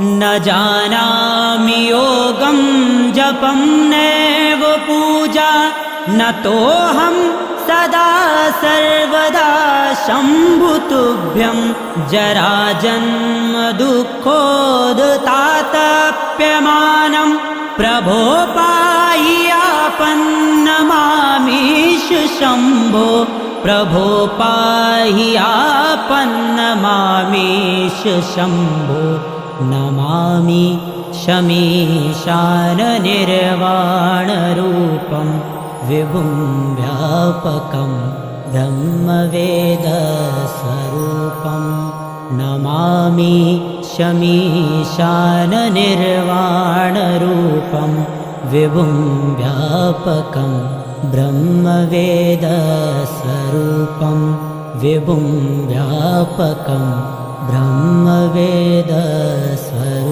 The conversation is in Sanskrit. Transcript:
न जानामि योगं जपं नैव पूजा न तोऽहं सदा सर्वदा शम्भुतुभ्यं जराजन्म दुःखोदतातप्यमानं प्रभो पाहि आपन्नमामीश शम्भो प्रभो पाहि आपन्नमामीश शम्भो नमामि शमीशाननिर्वाणरूपं विभुं व्यापकं ब्रह्मवेदस्वरूपं नमामि शमीशाननिर्वाणरूपं विभुं व्यापकं ब्रह्मवेदस्वरूपं विभुं व्यापकं ब्रह्मवेदस्वरूपम्।